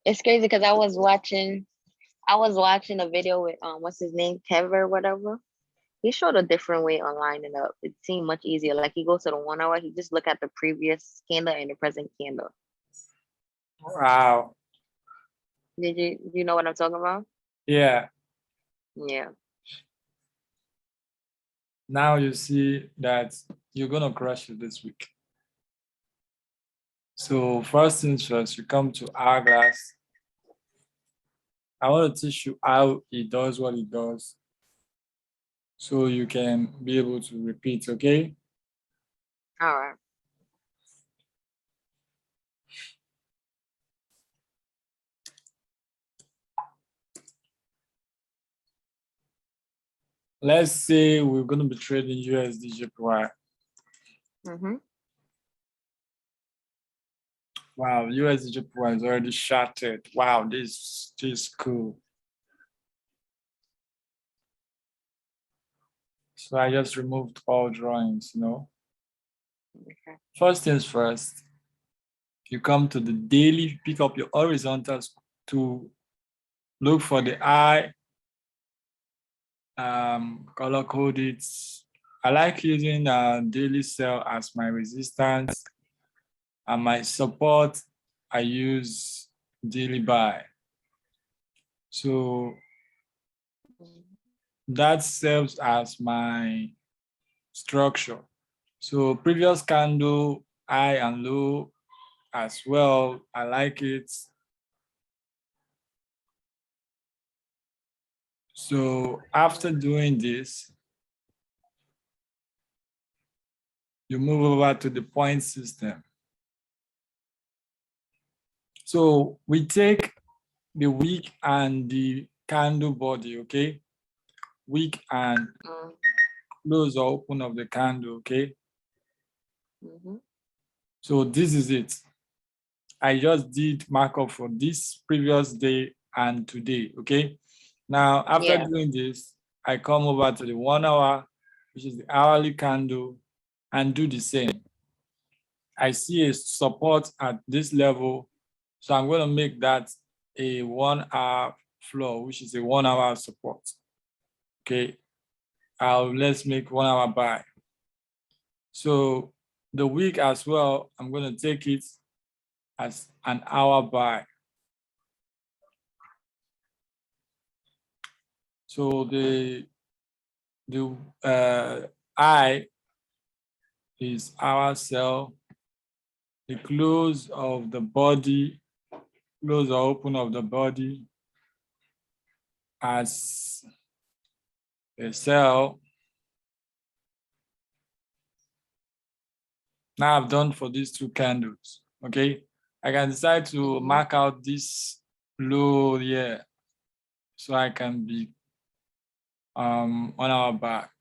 It's crazy because I was watching a video with what's his name, Kev or whatever. He showed a different way on lining up. It seemed much easier. Like he goes to the 1 hour, he just look at the previous candle and the present candle. Wow. You know what I'm talking about? Yeah. Yeah. Now you see that you're gonna crush it this week. So first things first, you come to Hourglass. I want to teach you how it does what it does, so you can be able to repeat, okay? All right. Let's say we're going to be trading USD JPY. Wow, USD JPY is already shattered. Wow, this is cool. So I just removed all drawings, you know. Okay. First things first, you come to the daily, pick up your horizontals to look for the eye, color code it. I like using daily sell as my resistance, and my support, I use daily buy. So that serves as my structure. So previous candle, high and low as well. I like it. So after doing this, you move over to the point system. So we take the wick and the candle body, okay? Wick and close or open of the candle, okay? So this is it. I just did markup for this previous day and today, okay? Now, after doing this, I come over to the 1 hour, which is the hourly candle, and do the same. I see a support at this level, so I'm going to make that a 1 hour floor, which is a 1 hour support. Okay, let's make 1 hour buy. So the week as well, I'm going to take it as an hour buy. So the I is our sell. The close of the body, close or open of the body as a sell. Now I've done for these two candles, okay? I can decide to mark out this low here so I can be on our back.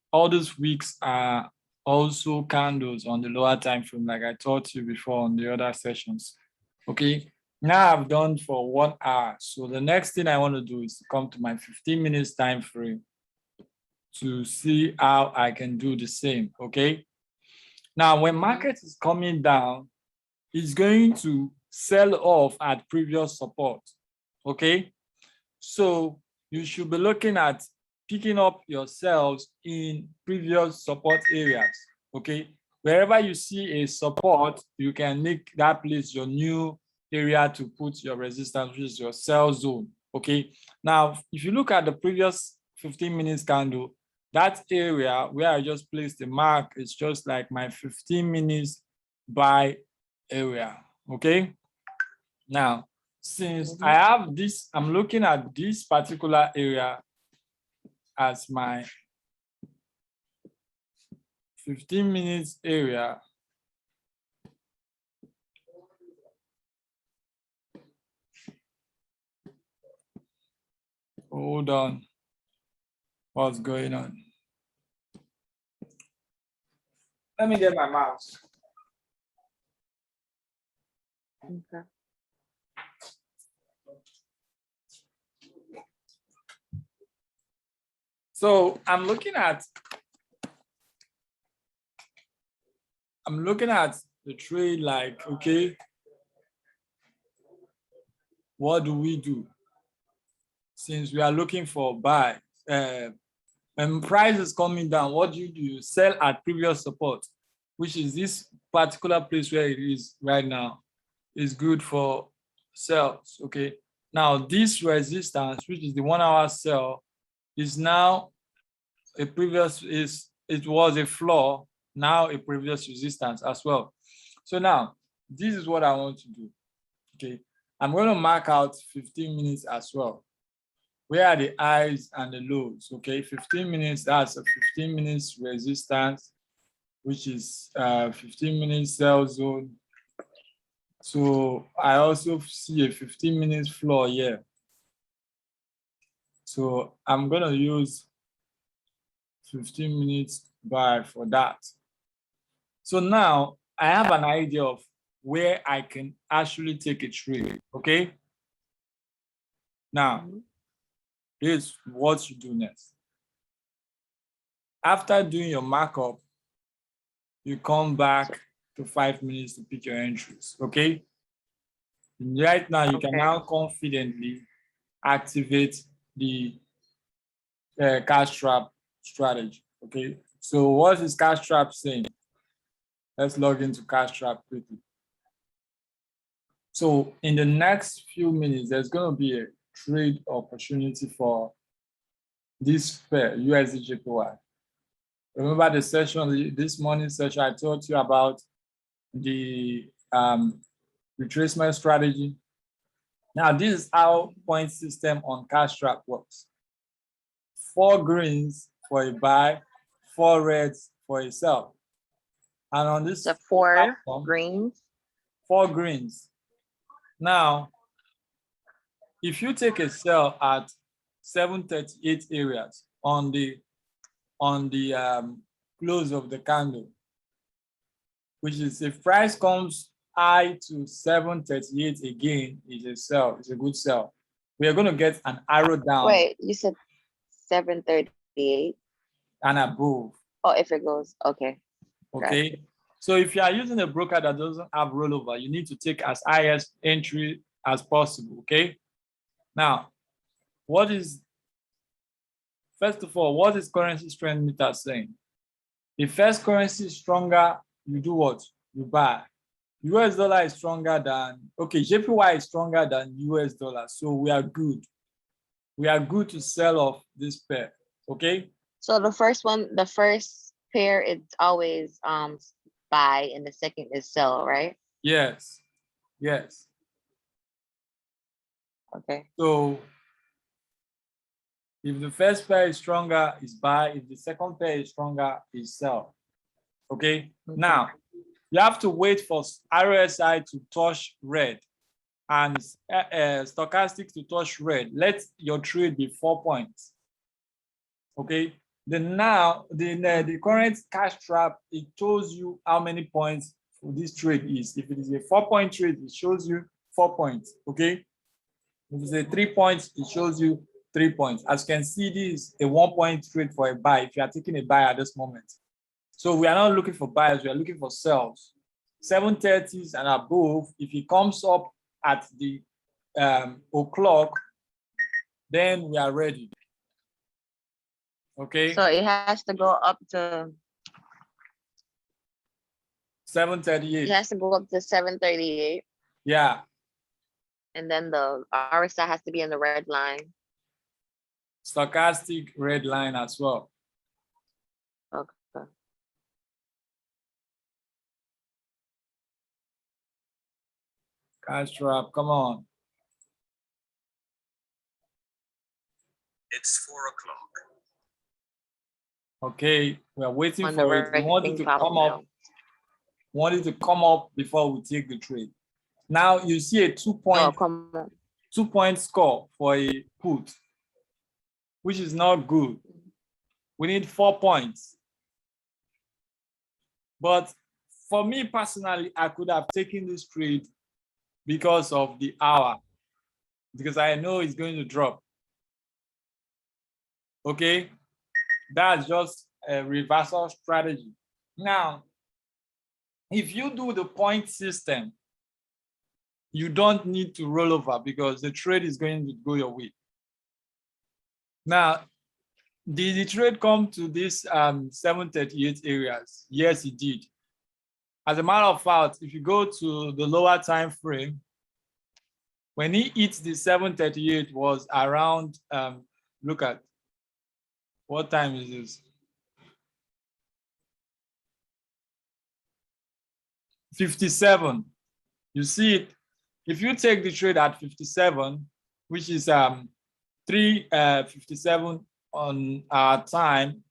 All these wicks are also candles on the lower time frame, like I taught you before on the other sessions. Okay, now I've done for 1 hour. So the next thing I want to do is to come to my 15 minutes time frame to see how I can do the same. Okay. Now, when market is coming down, it's going to sell off at previous support. Okay. So you should be looking at picking up your sales in previous support areas. Okay. Wherever you see a support, you can make that place your new area to put your resistance, which is your sell zone. Okay. Now, if you look at the previous 15 minutes candle, that area where I just placed the mark is just like my 15 minutes buy area. Okay. Now, since I have this, I'm looking at this particular area as my 15 minutes area. Hold on. What's going on? Let me get my mouse. Okay. So I'm looking at I'm looking at the trade like, okay, what do we do? Since we are looking for buy, when price is coming down, what do? You sell at previous support, which is this particular place where it is right now, is good for sells, okay? Now, this resistance, which is the 1 hour sell, is now a previous, it was a floor, now a previous resistance as well. So now, this is what I want to do, okay? I'm going to mark out 15 minutes as well. Where are the highs and the lows, okay? 15 minutes, that's a 15 minutes resistance, which is 15 minutes sell zone. So I also see a 15 minutes floor here. So I'm gonna use 15 minutes buy for that. So now I have an idea of where I can actually take a trade, okay? Now, here's what you do next. After doing your markup, you come back to 5 minutes to pick your entries, okay? Right now, you can now confidently activate the Cashtrap strategy, okay? So what is Cashtrap saying? Let's log into Cashtrap quickly. So in the next few minutes, there's going to be a trade opportunity for this pair, USD Remember the session, this morning session, I told you about the retracement strategy. Now, this is how point system on Cashtrap works. 4 greens for a buy, 4 reds for a sell. And on this platform, greens. 4 greens. Now, if you take a sell at 738 areas on the close of the candle, which is if price comes high to 738 again, is a sell, it's a good sell. We are going to get an arrow down. Wait, you said 738 and above. Oh, if it goes, okay. Okay. Gotcha. So if you are using a broker that doesn't have rollover, you need to take as highest entry as possible. Okay. Now, first of all, what is currency strength meter saying? If first currency is stronger, you do what? You buy. US dollar is stronger than, okay, JPY is stronger than US dollar. So we are good. We are good to sell off this pair. Okay. So the first pair, it's always buy and the second is sell, right? Yes. Yes. Okay. So if the first pair is stronger, is buy. If the second pair is stronger, is sell. Okay. Now you have to wait for RSI to touch red and stochastic to touch red. Let your trade be 4 points. Okay. Then now the current cash trap, it shows you how many points for this trade is. If it is a 4-point trade, it shows you 4 points. Okay. If it's a 3 points, it shows you 3 points. As you can see, this is a 1-point trade for a buy if you are taking a buy at this moment. So we are not looking for buyers, we are looking for sells. 730s and above, if it comes up at the o'clock, then we are ready. Okay. So it has to go up to 738. It has to go up to 738. Yeah. And then the RSI has to be in the red line. Stochastic red line as well. Okay. Cashtrap, come on. It's 4 o'clock. Okay, we are waiting for it. We want it to come up. We want it to come up before we take the trade. Now you see a 2-point score for a put, which is not good. We need 4 points. But for me personally, I could have taken this trade because of the hour, because I know it's going to drop. Okay, that's just a reversal strategy. Now, If you do the point system, you don't need to roll over because the trade is going to go your way. Now, did the trade come to this 738 areas? Yes, it did. As a matter of fact, if you go to the lower time frame, when he hits the 738 was around, look at, what time is this? 57. You see it. If you take the trade at 57, which is 3:57 on our time,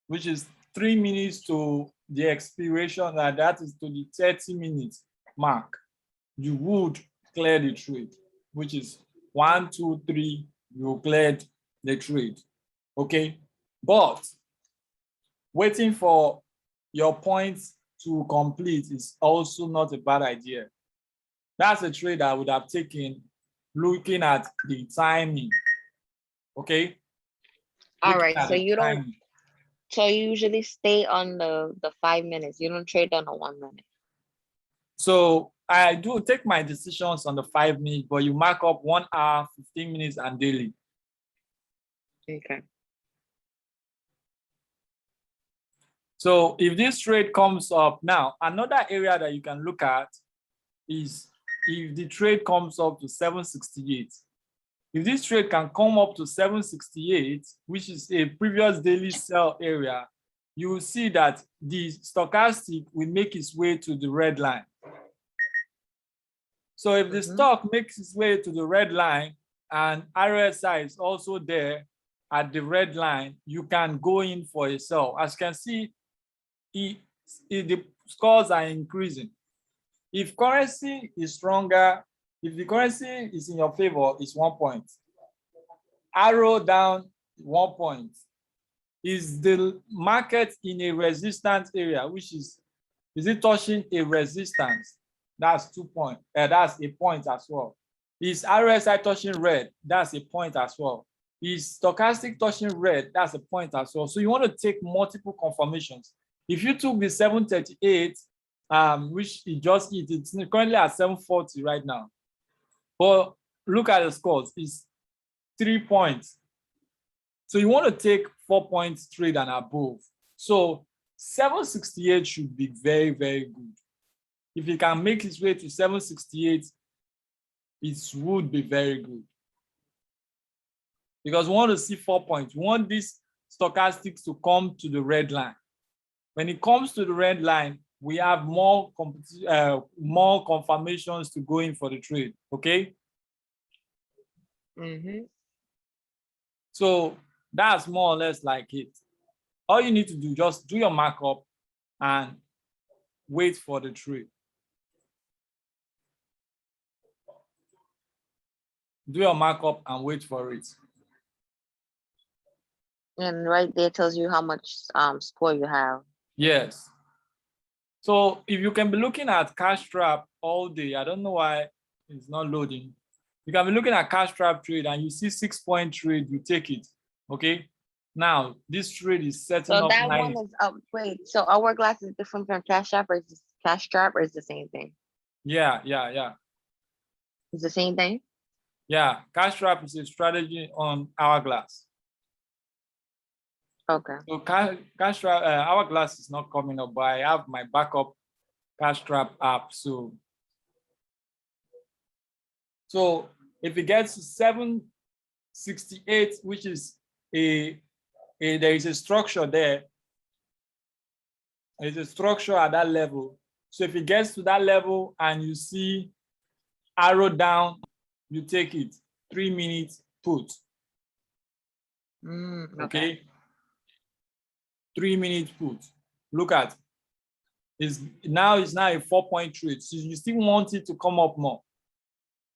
which is 3 minutes to the expiration, and that is to the 30 minutes mark, you would clear the trade, which is 1, 2, 3, you cleared the trade. Okay, but waiting for your points to complete is also not a bad idea. That's a trade I would have taken looking at the timing. Okay. All right. So you don't. So you usually stay on the 5 minutes. You don't trade on the 1 minute. So I do take my decisions on the 5 minutes, but you mark up 1 hour, 15 minutes, and daily. Okay. So if this trade comes up now, another area that you can look at is if the trade comes up to 768. If this trade can come up to 768, which is a previous daily sell area, you will see that the stochastic will make its way to the red line. So if the stock makes its way to the red line and RSI is also there at the red line, you can go in for a sell. As you can see, the scores are increasing. If currency is stronger, if the currency is in your favor, it's 1 point. Arrow down, 1 point. Is the market in a resistance area, which is it touching a resistance? That's 2 points. That's a point as well. Is RSI touching red? That's a point as well. Is stochastic touching red? That's a point as well. So you want to take multiple confirmations. If you took the 738, which it just hit, it's currently at 740 right now. But look at the scores, it's 3 points. So you want to take 4 points trade and above. So 768 should be very, very good. If it can make its way to 768, it would be very good. Because we want to see 4 points. We want these stochastics to come to the red line. When it comes to the red line, we have more confirmations to go in for the trade, okay? So that's more or less like it. All you need to do, just do your markup and wait for the trade. Do your markup and wait for it. And right there tells you how much score you have. Yes. So if you can be looking at Cashtrap all day, I don't know why it's not loading. You can be looking at Cashtrap trade and you see 6 point trade, you take it. Okay. Now this trade is setting up. So that one is up. Wait, so Hourglass is different from Cashtrap, or is this Cashtrap, or is the same thing? Yeah. It's the same thing? Yeah, Cashtrap is a strategy on Hourglass. Okay. So Cashtrap, Hourglass is not coming up, but I have my backup Cashtrap app. So if it gets to 768, which is there is a structure there. There's a structure at that level. So if it gets to that level and you see arrow down, you take it. 3 minutes put. Okay. 3 minutes put. Look at it's now a 4 point trade. So you still want it to come up more.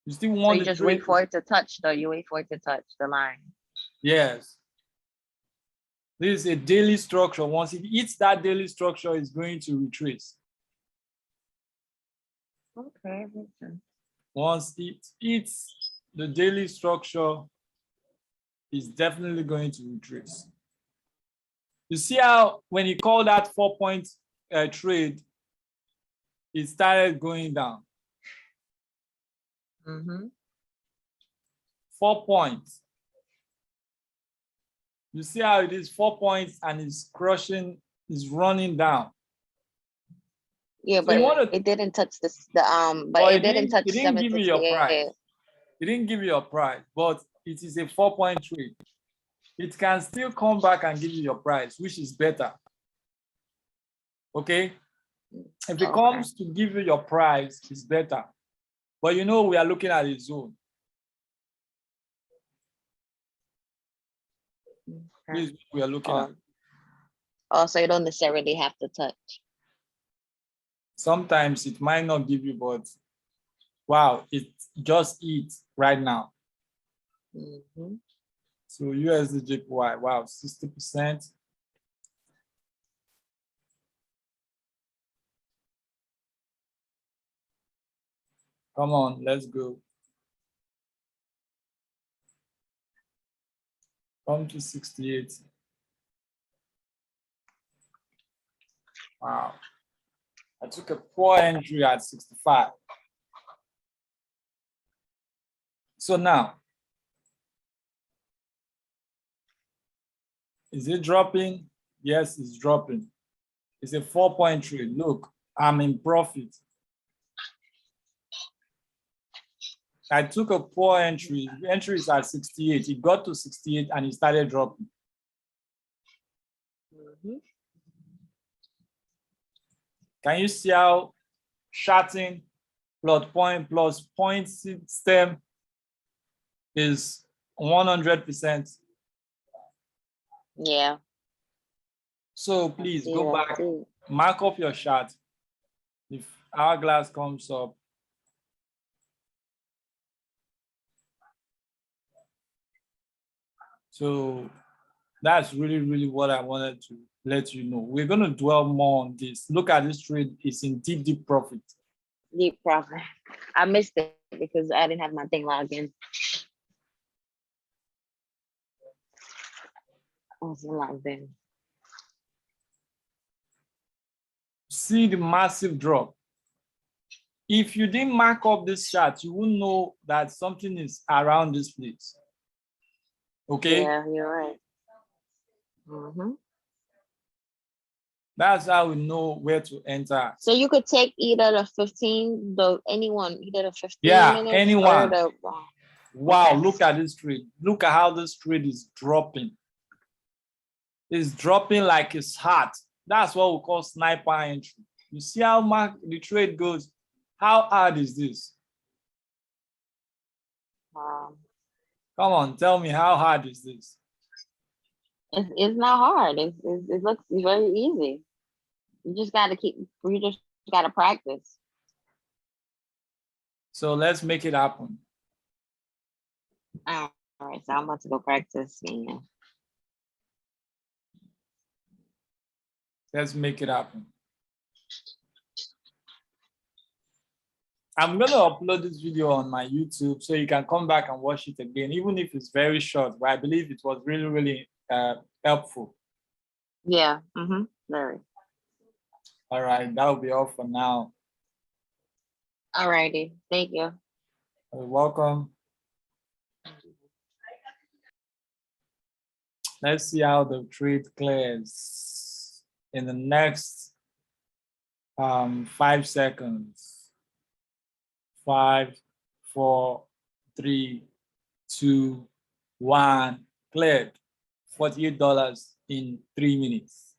You still want so you just wait for it to touch, though. You wait for it to touch the line. Yes. This is a daily structure. Once it hits that daily structure, it's going to retrace. Okay. Once it hits the daily structure, it's definitely going to retrace. You see how when you call that 4 point trade, it started going down. 4 points. You see how it is 4 points and it's crushing, it's running down. Yeah, So but it didn't touch but it didn't touch it didn't give you your 768. price. It didn't give you your price, but it is a 4-point trade. It can still come back and give you your price, which is better. Okay? If it comes to give you your price, it's better. But you know, we are looking at a zone. This is what we are looking at. Also, you don't necessarily have to touch. Sometimes it might not give you, but wow, it just eats right now. So USD wow, 60%. Come on, let's go. Come to 68. Wow. I took a poor entry at 65. So now, is it dropping? Yes, it's dropping. It's a 4-point trade. Look, I'm in profit. I took a poor entry. The entry is at 68. It got to 68 and it started dropping. Can you see how shorting plus point system is 100%? Yeah. So please go back, mark up your chart. If hourglass comes up, so that's really what I wanted to let you know. We're going to dwell more on this. Look at this trade. It's in deep profit. Deep profit. I missed it because I didn't have my thing logged in. I wasn't logged in. See the massive drop. If you didn't mark up this chart, you wouldn't know that something is around this place. Okay? Yeah, you're right. That's how we know where to enter. So you could take either the 15, either the 15 minutes anyone. Or the, wow, look at this trade. Look at how this trade is dropping. It's dropping like it's hot. That's what we call sniper entry. You see how the trade goes? How hard is this? Come on, tell me, how hard is this? It's not hard. It looks very easy. You just gotta practice. So let's make it happen. All right, so I'm about to go practice. Yeah. Let's make it happen. I'm going to upload this video on my YouTube so you can come back and watch it again, even if it's very short, but I believe it was really helpful. Yeah, very. All right, that will be all for now. All righty, thank you. You're welcome. Let's see how the trade clears in the next 5 seconds. 5, 4, 3, 2, 1, cleared. $48 in 3 minutes.